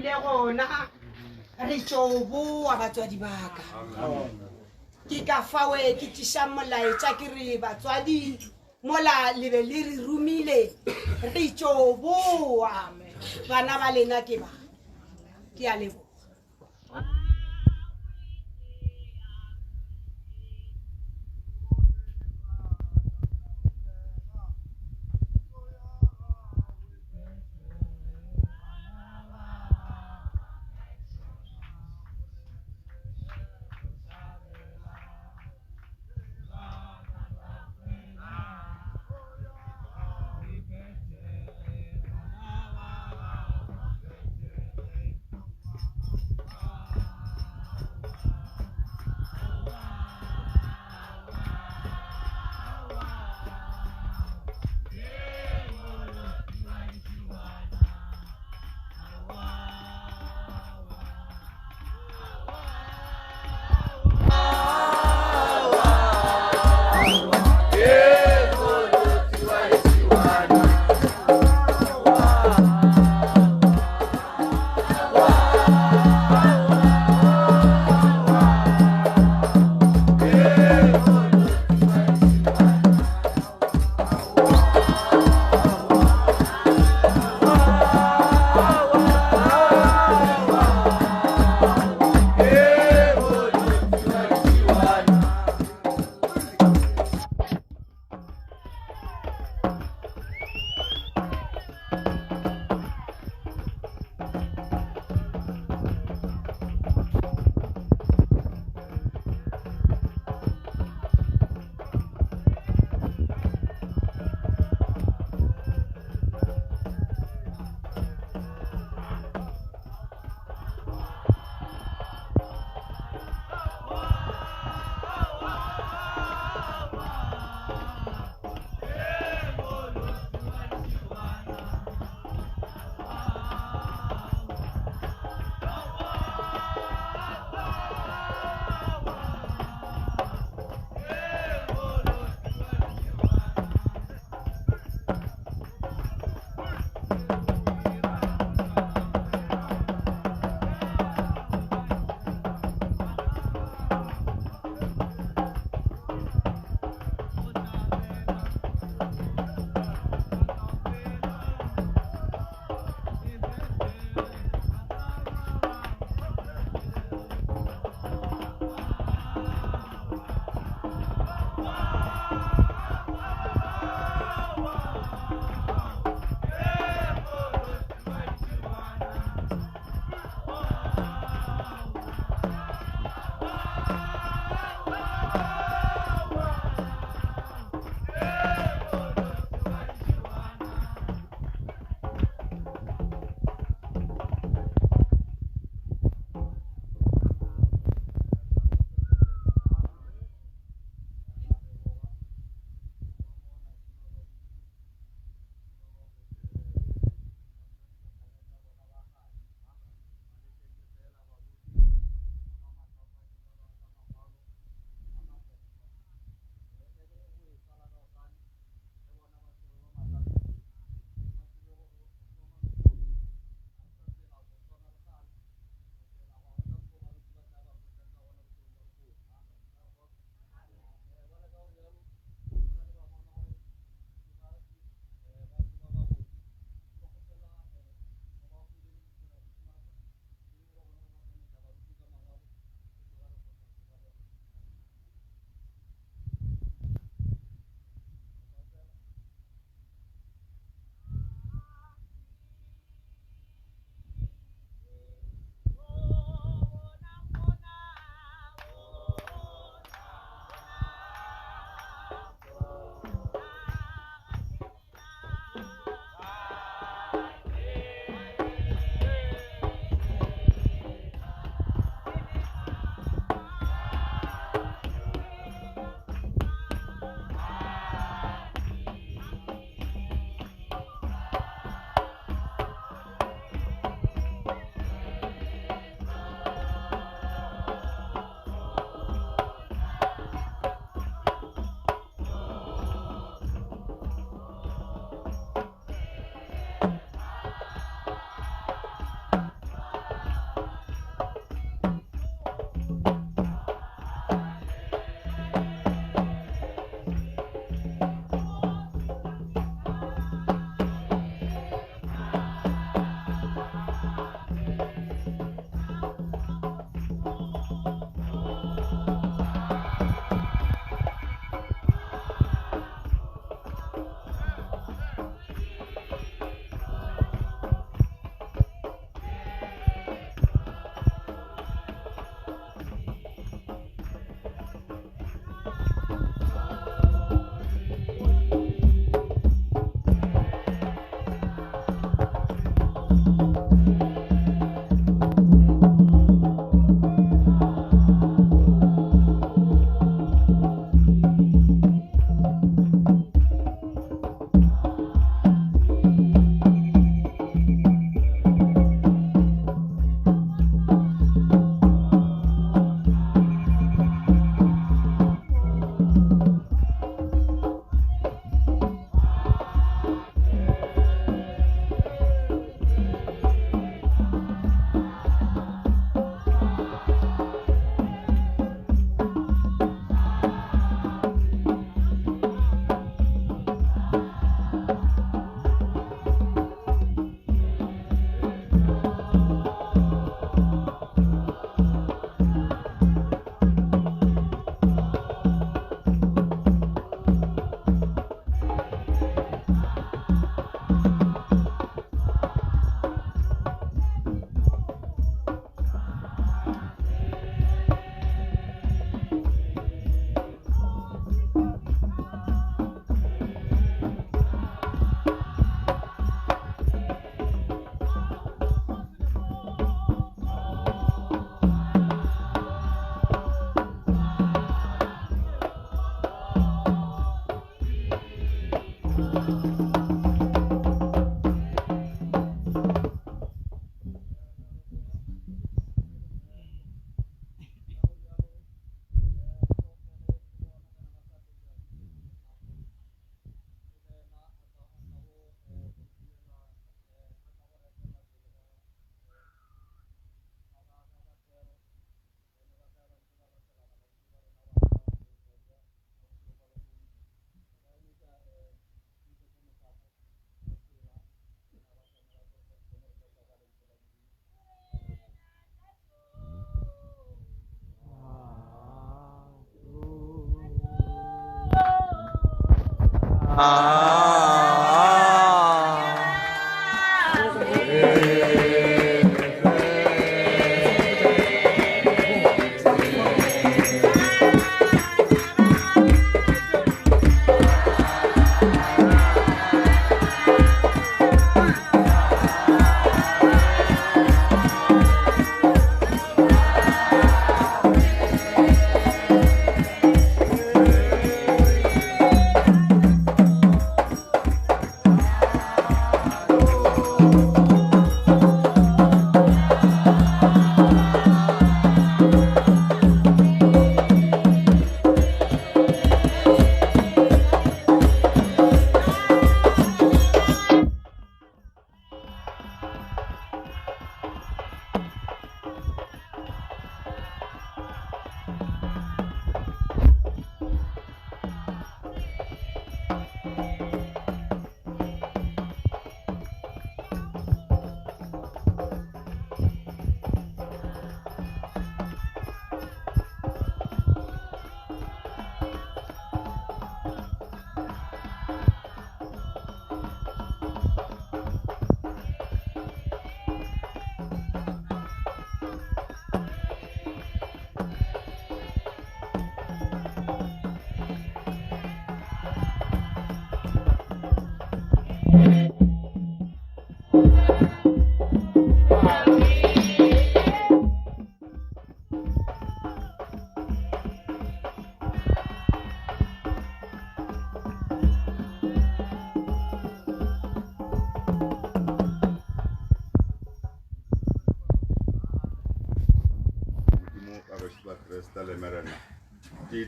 le gona re tšo boa batswadi baka ke ka fawe ke tša molaetša ke re batswadi mola le be le re rumile re tšo boa bana ba lena ke ba ke a leboga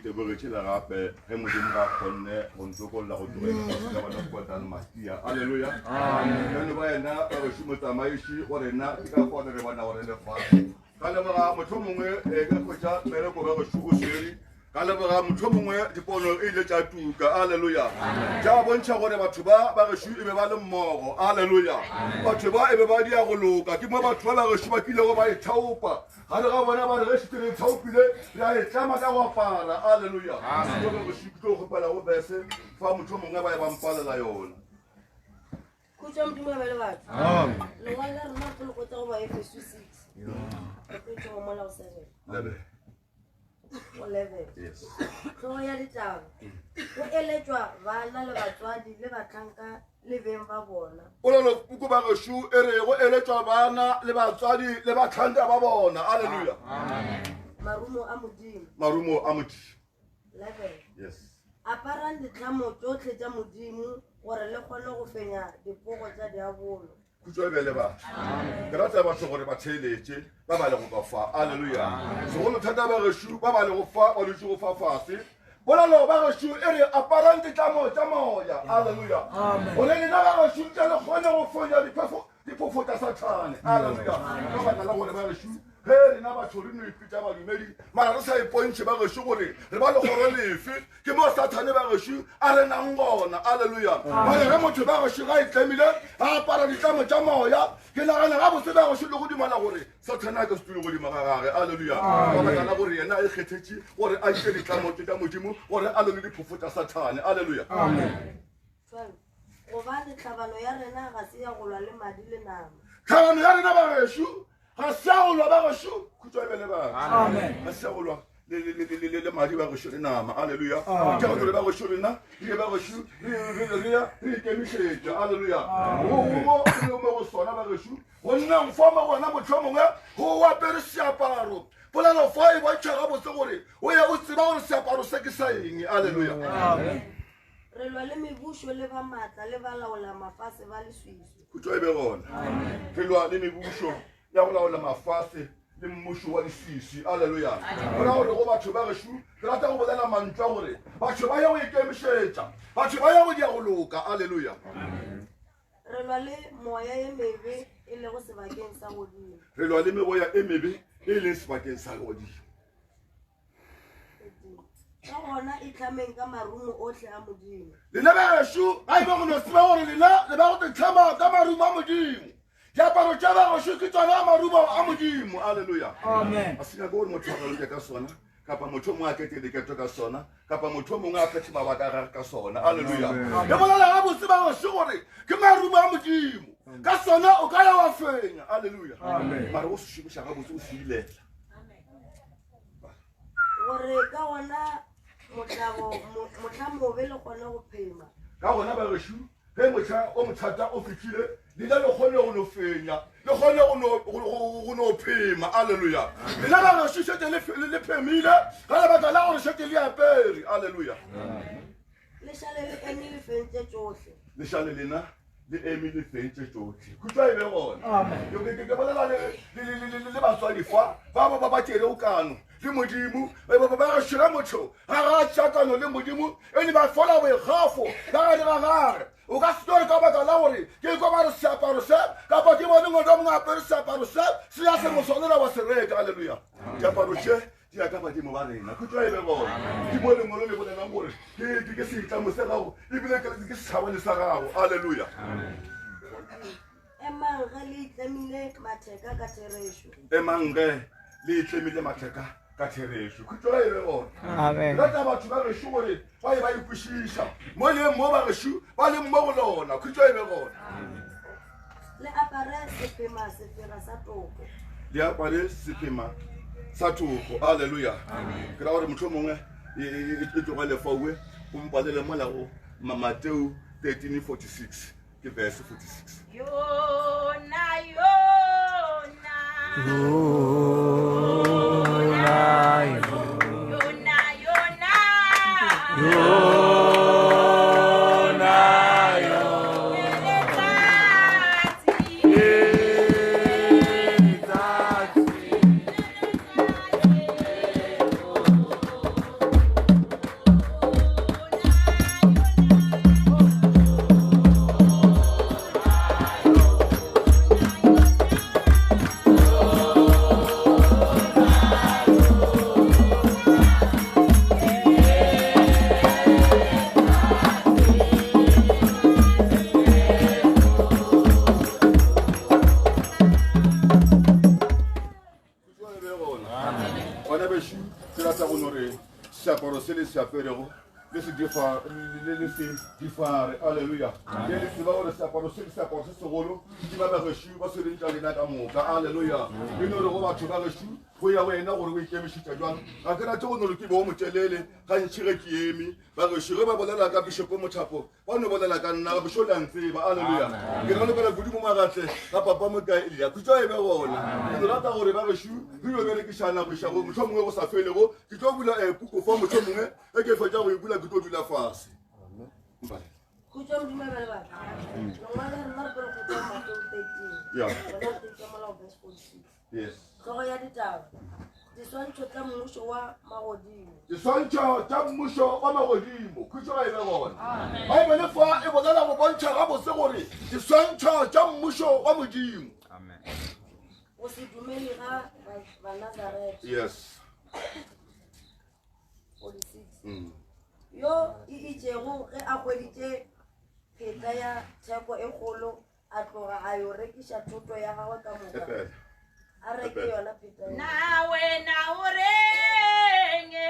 Te bogetse la gape ge modimo ga kgonne go ntlokolla go tlogela bana go botla le mastia alleluya amen ba ena ba go shumotsamaiši gore nna ke ka kgone re bona gore lefatshe ka leboga motho mongwe ka kgwetša mmereko ba go šukoseri ka leboga motho mongwe dipono e ile tša tuka alleluya tša bontšha gore batho ba bagešo e be ba le mmogo alleluya batho ba e be ba dia go loka ke mo batho ba bagešo ba kilego ba ithaopa ga le ga bona ba re ge šite le thaopile re a e tlama ka go apara alleluya go bagešo ke tlo gopela go bese fa motho mongwe ba e bampalela yona Kucha mtume wa wale lengwala rena polo go tsa go ba Efeso 6 kucha mo mola o 7 11 yes go ya ditaba go eletswa bana le batswadi le batlanka le beng ba bona o lo go ba go shu ere go eletswa bana le batswadi le batlanka ba bona alleluya marumo a modimo 11 yes aparang ditlamo tsotlhe tsa modimo gore le kgone go fenya dipogo tsa diabolo kutswa bele ba ke rata batho gore ba theeletse ba ba le go ka fa alleluya so go thata ba go shu ba ba le go fa ba le go fa fase bona lo ba go shu ere aparang ditlamo tsa moya alleluya o le na ba go shu tsa le kgone go fonya dipofo tsa satane alleluya ba ba la gore ba go shu Hey, na ba tshori no ipitsa ba dumedi mara re sa ipontse ba go shu gore re ba le gore lefe ke mo satane ba go shu a re nang gona alleluya ba re motho ba go shu ga itlemile a para ditlamo tsa moya ke nagana ga botse ba go shu le go dimana gore satane ka setule go dimana gagwe alleluya ba ba kana gore yena e kgethetše gore a itse ditlamo tsa modimo gore a lole diphofo tsa satane alleluya amen go ba ditlhabano ya rena ga se ya go lwa le madi le nama tlhabano ya rena ba go shu ga se ya go lwa ba go shu kutswa ebele ba amen ga se ya go lwa le madi ba go shu le nama alleluya ke go ba go shu le na le ba go shu re ikemišetša alleluya go go sona ba go shu go nna mfama gona motho mongwe go apere seaparo polelo fa e bontšha gabotse gore o ya o tseba gore seaparo se ke sa eng alleluya re lwa le mebušo le ba maatla le ba laola mafase ba leswiswi kutswa ebe gona re lwa le mebušo ya go laola mafase le mmušo wa leswiswi alleluya gona gore go batho ba gešo ke rata go bolela mantlwa gore batho ba ya go ikemišetša batho ba ya go dia go loka alleluya re lwa le moya ye mebe e lego sebakeng sa godimo re lwa le megoya e mebe e leng sebakeng sa godimo ka gona e tlameng ka marumo otlhe a modimo lena ba gešo ga ebe go no tseba gore lena le ba go tetlhama ka marumo a modimo diaparo tša ba gešo ke tsona marumo a modimo alleluya a se nyaka gore motho a galoke ka sona kapa motho mo a kete le keto ka sona kapa motho mo nga phethe mabaka ka sona haleluya ke bolela ga botse ba go se gore ke marumo a modimo ka sona o ka ya wa fenya haleluya mara o se shibisha ga botse o se ilela gore ka ona motlamo be le gona go phema ka gona ba re shu he motha o mothata o fitlhile le le gone go no fenya le gone go no phema haleluya le la ba shu shete le phemile ga le batla la gore shete le apere haleluya le shale le emi le fentse tsohle le shale lena le emi le fentse tsohle kutwa e be gona yo ke bolela le batswadi fa ba tere o kano le modimo ba re shira motho ga ga tshakano le modimo ene ba fola bo gafo ga ga gare o ka story ka ba la gore ke go ba re seaparo se ka ba ke bona ngodo mo apere seaparo se se ya se mo sonela wa se reka haleluya seaparo se di ka ba di mo ba rena kutwa e be gona di mo le ngolo le bona nang gore ke se tla mo se gago e bile ke se tsaba le sa gago haleluya emangre le itlemile matheka ka theresho emangre le itlemile matheka ka theresho kutwa e be gona Amen. la taba batho ba re shu gore ba e ba ipushisha mo le mo ba re shu ba le mo go lona kutwa e be gona le apare sephema sefera sa toko le apare sephema sa toko haleluya ke ra gore motho mongwe e tlogele fawe o mpalele mola go Matthew 13:46 ke verse 46 Yona aperego le se difare alleluia le se ba gore seaparo se segolo di ba bageshu ba se lentša lena ka moka alleluia e no re go batho ba geshu go ya wena gore o ikemišitša jwang ga ke rate go no ke bo motelele gantšhi ge ke eme bageshu ge ba bolela ka bishopo mothapo ba no bolela ka nna bisho la ntseba alleluia ke re lokela kudu mo magatle ga papa mo ka elia kutwa e be gona ke rata gore bageshu re yo berekišana go iša go motho mongwe go sa felego ke tlo bula puko fa motho mongwe e ke fetša go e bula ke tlo dula fase Kuchwa mdima bale bale. Nongwale rena pelo kuchwa Matthew 13. Yeah. Wala kuchwa mala verse 46. Yes. Koro ya ditaba. Diswantšho tša mmušo wa magodimo. Diswantšho tša mmušo wa magodimo kutwa e be gona baibele fa e bolela go bontšha gabotse gore diswantšho tša mmušo wa modimo Go se dumele ga Banazarete. yes 46. Yo e itšego ge a hweditše pheta ya theko e kgolo a tloga a yo rekiša thoto ya gagwe ka moka a reke yona pheta ya nawe na urenge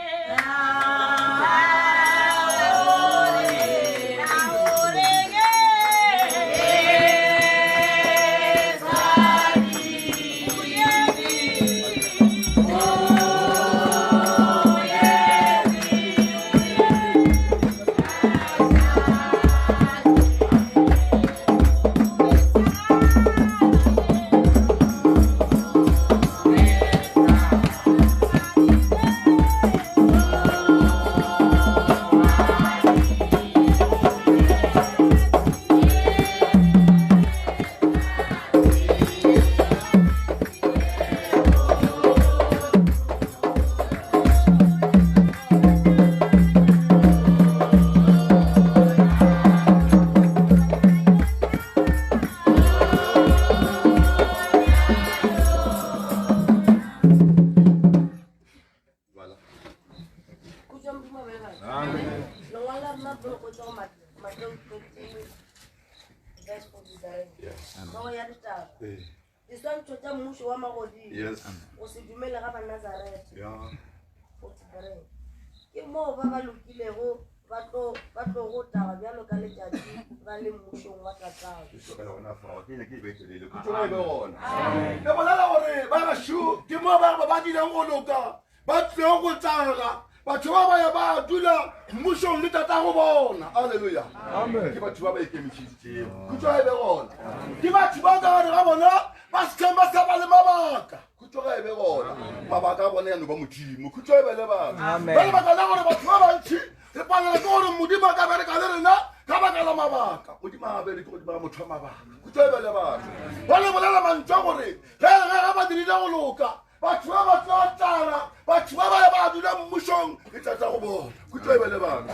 yes o se dumele ga Banazarete. yeah 43 ke moo ba ba lokilego ba tlo go taba bjalo ka letšatši ba le mmušong wa tatao ke bolela gore ba gašo ke mo ba dileng go loka ba tlileng go tsaga batho ba baya ba dula mmušong le tata go bona alleluja ke batho ba ba ikemišeditsego khutso e be gona ke batho ba ka gare ga bona ba sekeng ba sa ba le mabaka khutso ga e be gona mabaka a bona yano ba modimo khutso e be le batho ba lebaka la gore batho ba bantšhi re palela ke gore modimo a ka bereka le rena ka baka la mabaka modimo a bereke godimo ga motho wa mabaka khutso e be le batho ba le bolela mantswa gore ge ba dirile go loka batho ba ba tlo tlala batho ba ba ba dula mmušong e tlatsa go bona khutso e be le batho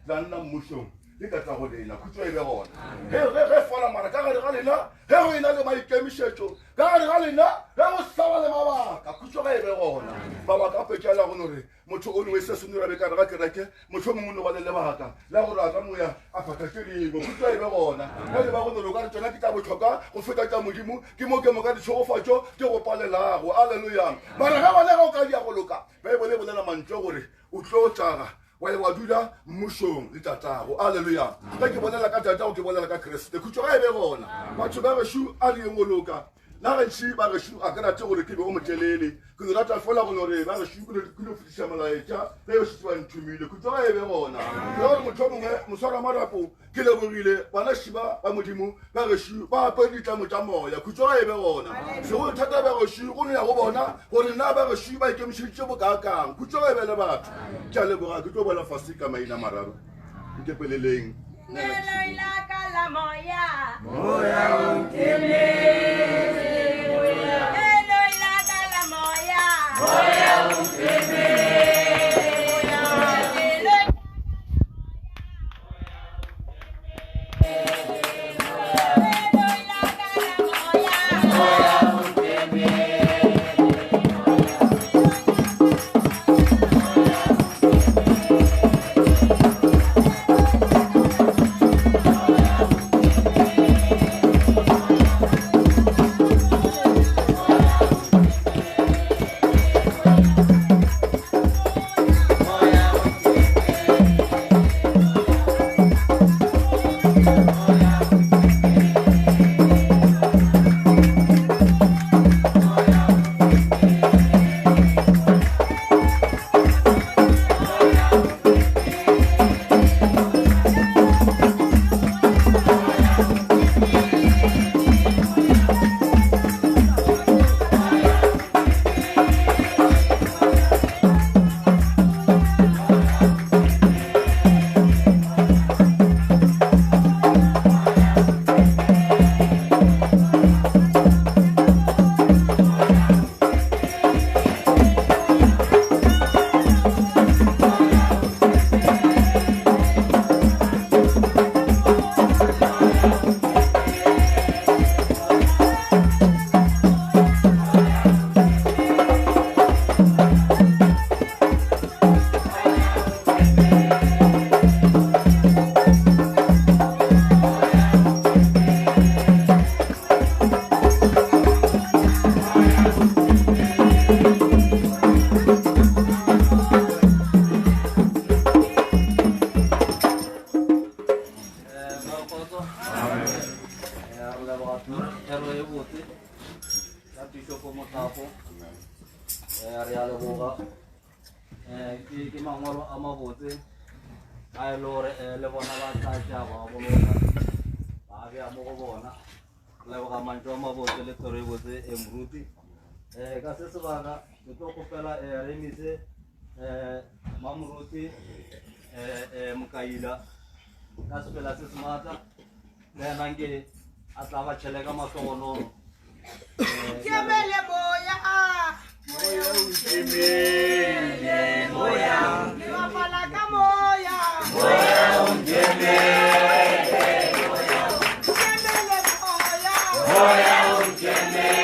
la nna mmušong le ka tla go lena khutso e be gona ge fola mara ka gare ga lena ge go ena le maikemišetšo ka gare ga lena ge go saba le mabaka khutso ge e be gona mabaka a pekela gone gore motho o nngwe se senurabe kare ga kereke motho o mongwe no ba le lebaka la gore a ka moya a phaka ke dingwe khutso e be gona ge le ba gonore o ka re tsona ke tla botlhokwa go feta tša modimo ke mo ke mo ka ditshogofatšo ke go palelago alleluja mara ge bone ga o ka dia go loka baebole bolela mantswe gore o tlo tsaga wa dula mmušong le tatago alleluja ge ke bolela ka tatago ke bolela ka kreste khutso ga e be gona batho ba gešo a leng go loka la gantši ba gešo a ka rate gore ke be o motelele ke no rata fola go gore ba gešo ke no fetiša molaetša ge o šitse ba nthumile khutso ga e be gona ke gore motho mongwe moswara marapo ke lebogile bana šiba ba modimo ba gešo ba ape ditlamo tša moya khutso ga e be gona sego thata ba gešo go no ya go bona gore na ba gešo ba ikemišeditše bokaakang khutso ga e be le batho ke a leboga ke tlo boela fase ka maina mararo nke peleleng ka se sebaka ke tlo kopela remise mamoruti mokaila ka sepela se semata le ena nke a tla ba tšhele ka matlogonono kemele moya moya o nkemele moya ke bapala ka moya moya o nkemele moya kemele moya moya o nkemele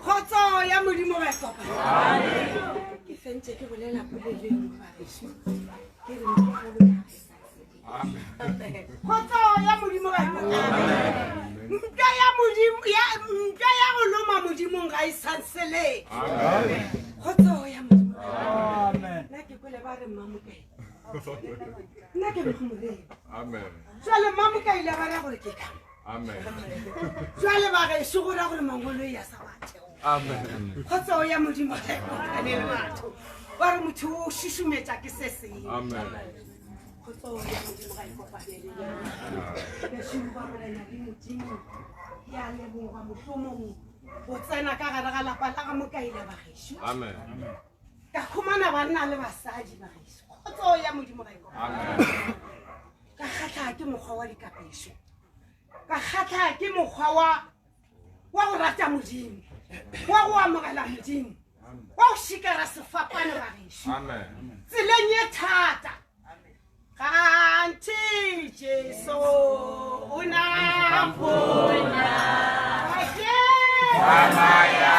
Khotso ya modimo ga kopana ke fentse ke bolela poleleng ba reso ke re mogolo khotso ya modimo ga kopana nka ya go loma modimong ga isansele khotso ya modimo amen nna ke kwele ba re mamokae nna ke bogomoreng amen jale mamokaile ba ra gore ke kama amen jale ba ge se go ra gore mangolo ya sa batho amen khotso ya modimo ga kopana le batho ba re motho o shusumetsa ke se seng amen khotso ya modimo ga kopana le ke shumba gore na di modimo ya le boga mohlomong o tsena ka gare ga lapa la ga mokaile ba gešu amen ka khumana ba nna le basadi ba gešu khotso ya modimo ga kopana amen ka khatla ke mokgwa wa dikapeso ka khatla ke mokgwa wa go rata modimo wa go amogela modimo wa go shikara sefapane ba gešu amen tseleng ye thata kanti Jesu una mpona ake amaya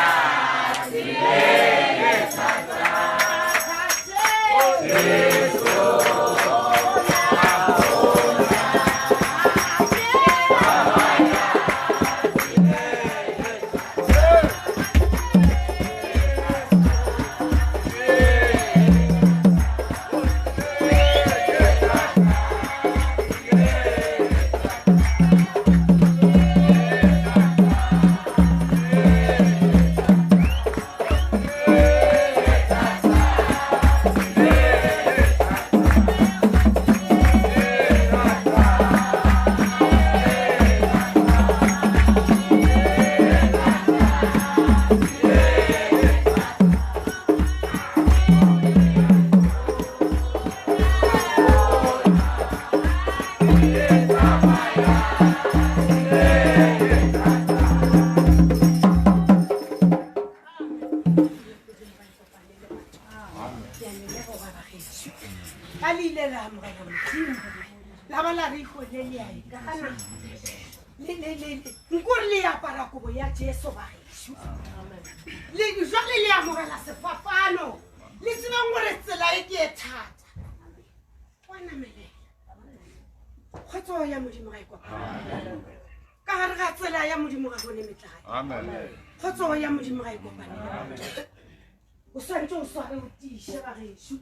tseleng ye thata Jesu Ngurli ya parakobo ya Jesu ba gešu le jwale le amogela sefapano le tseba ngore tsela e ke e thata wa namelela khotso ya modimo ga kopana ka gare ga tsela ya modimo ga bone metlae amen khotso ya modimo ga kopana o santse o sware o tiše ba gešu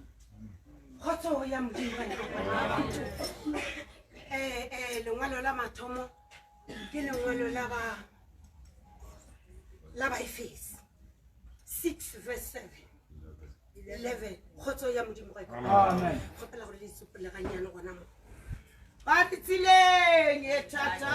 khotso ya modimo ga kopana lengwalo la mathomo ke lengwalo la ba Efesi 6:7-11 khotso ya modimo ga kopana amen khopela gore le tsopele ganyane gona mo ba tsileng e thata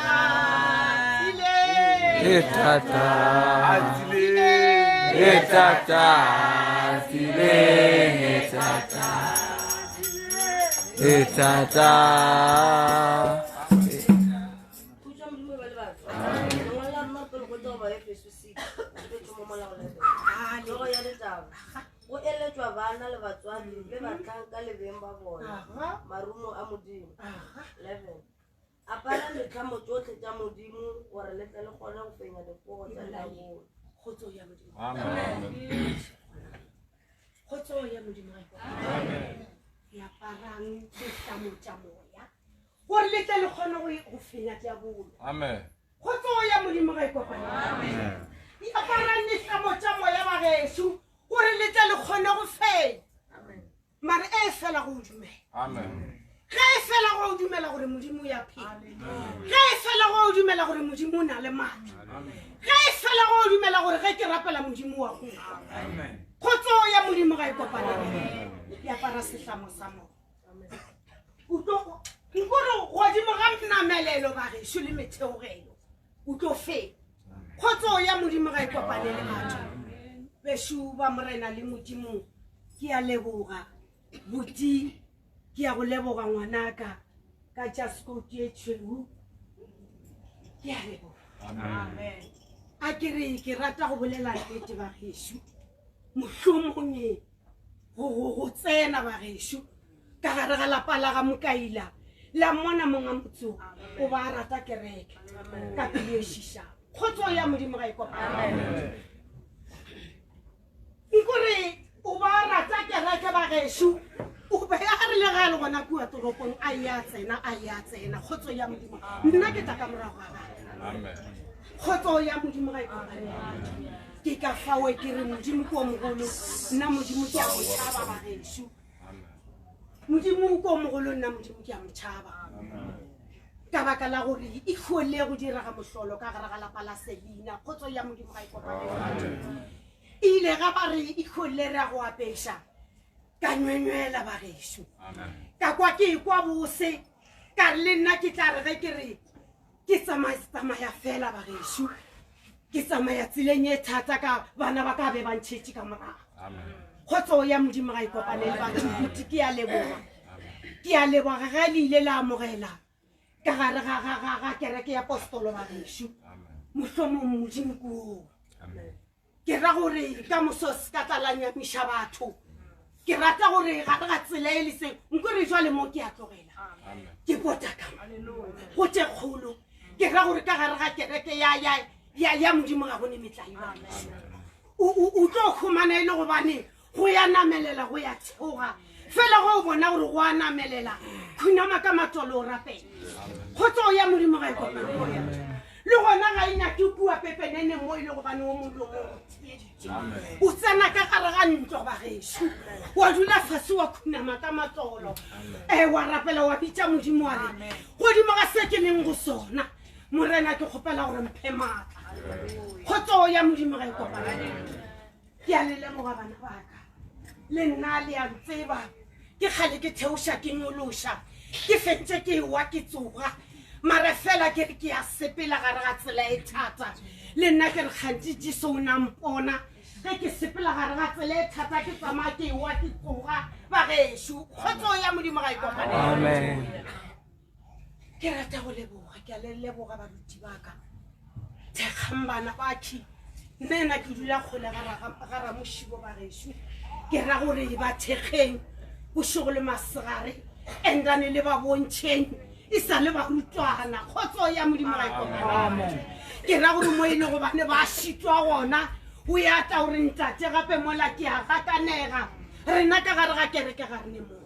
go eletswa bana le batswadi le batlanka le beng ba bona marumo a modimo 11 apara ditlhamo tsotlhe tsa modimo gore le tle le kgone go fenya dipogo tsa laolo khotso ya modimo amen khotso ya modimo amen ya parang ditlhamo tsa moya gore le tle le kgone go fenya tsa bolo amen khotso ya modimo ga kopana amen ya parang ditlhamo tsa moya ba gešu gore le tle le kgone go fenya amen mare e fela go dumela amen ga e fela go dumela gore modimo ya phela ga e fela go dumela gore modimo o na le matla ga e fela go dumela gore ge ke rapela modimo wa go amen khotso ya modimo ga kopana ya para setlamo sa mo amen utlo nkore godimo ga namelelo ba gešu le metheogelo utlo fe khotso ya modimo ga kopana le batho beshu ba morena le modimo ke a leboga buti ke a go leboga ngwanaka ka tša sekoutu e tšhweu ke a leboga amen a kere ke rata go bolela nnete ba gešu mohlomongye go tsena ba gešu ka gare ga lapa la ga mokaila la mona monga motso o ba rata kereke ka pele shisha khotso ya modimo ga ikopana ikore o ba rata kereke ba geshu o be ya re le ga le gona bua toropong a ya tsena khotso ya modimo nna ke taka morago ga amen khotso ya modimo ga ikopana ke ka fawe ke re modimo ko mogolo nna modimo ke a go tshaba ba geshu modimo ko mogolo nna modimo ke a mo tshaba ka baka la gore e khole go dira ga mohlolo ka gara ga la pala Selina khotso ya modimo ga ikopana ile ga ba re e khole ra go apesha ka nwenwela ba geshu ka kwa ke kwa bose ka le nna ke tla re ke re ke tsamaya fela ba geshu ke tsamaya tsileng e thata ka bana ba ka be ba ntšhetše ka morago khotso ya modimo ga ikopane le batho buti ke a leboga ga le ile la amogela ka gare ga kereke ya apostolo ba geshu mohlomong modimo ko ke ra gore ka mosos ka tlalanyamiša batho ke rata gore ga re ga tsela e le seng nkore jwale mo ke a tlogela ke potakama go te kgolo ke ra gore ka gare ga kereke ya modimo ga bone metlai o tlo khumana ile go bane go ya namelela go ya theoga fela go bona gore go a namelela khunama ka matolo rapela khotso ya modimo ga ikopana le gona ga ina ke bua pepenene mo ile go bane o molomo o tsena ka gare ga ntlo ba geshu wa dula fase wa khunama ka matolo wa rapela wa bitsa modimo wa re godimo ga se ke leng go sona morena ke kgopela gore mphe maatla khotso ya modimo ga ikopana ke a le lemoga bana baka le nna le a tseba ke kgale ke theosha ke nyolosha ke fentse ke wa ke tsoga mara fela ke re ke a sepela gare ga tsela e thata le nna ke re kgantsi Jesu o na mpona ge ke sepela gare ga tsela e thata ke tsamaya ke wa ke tsoga ba geshu khotso ya modimo ga ikopane amen ke rata go leboga ke a le leboga baruti baka thekgambana baki nena ke dula kgole gara moshibo ba geshu ke ra gore ba thekgeng bošogo le masegare endane le ba bontšheng e sa le ba rutwana khotso ya modimo ga ikopana ke ra gore mo ile go bane ba šitwa gona o ya ta gore ntate gape mola ke a gakanega rena ka gare ga kereke ga rene mo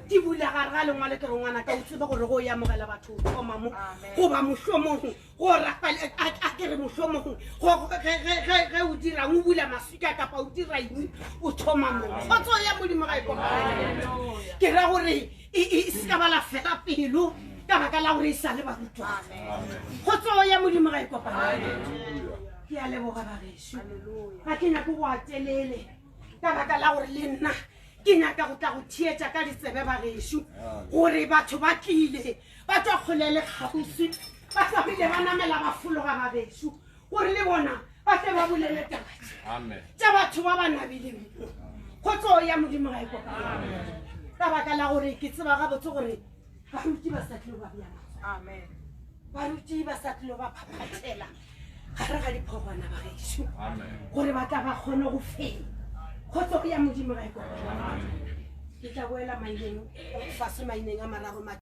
di bula gare ga lengwale ke re ngwana ka o tsebe gore go ya mogela batho o thoma mo goba mohlomong go rapale a ke re mohlomong ge o dirang o bula maswika kapa o dira eng o thoma mo khotso ya modimo ga ikopana ke ra gore e se ka bala fela pelo ka baka la gore e sa le barutwana khotso ya modimo ga ikopana ke a leboga ba geshu ga ke nyako go atelele ka baka la gore le nna ke nyaka go tla go thietša ka ditsebe ba geshu gore batho ba tlile ba tlo kgolele kgausi ba tlamile ba namela ba fologa ba beshu gore le bona ba tle ba bolele tabatši tša batho ba ba nabileng khotso ya modimo ga ikopana ka baka la gore ke tseba gabotse gore baruti ba sa tlilo ba bjana baruti ba sa tlilo ba phaphathela gare ga diphogwana ba geshu gore ba tla ba kgone go fela khotso ya modimo ga ikopana ke tla boela maineng fase maineng a mararo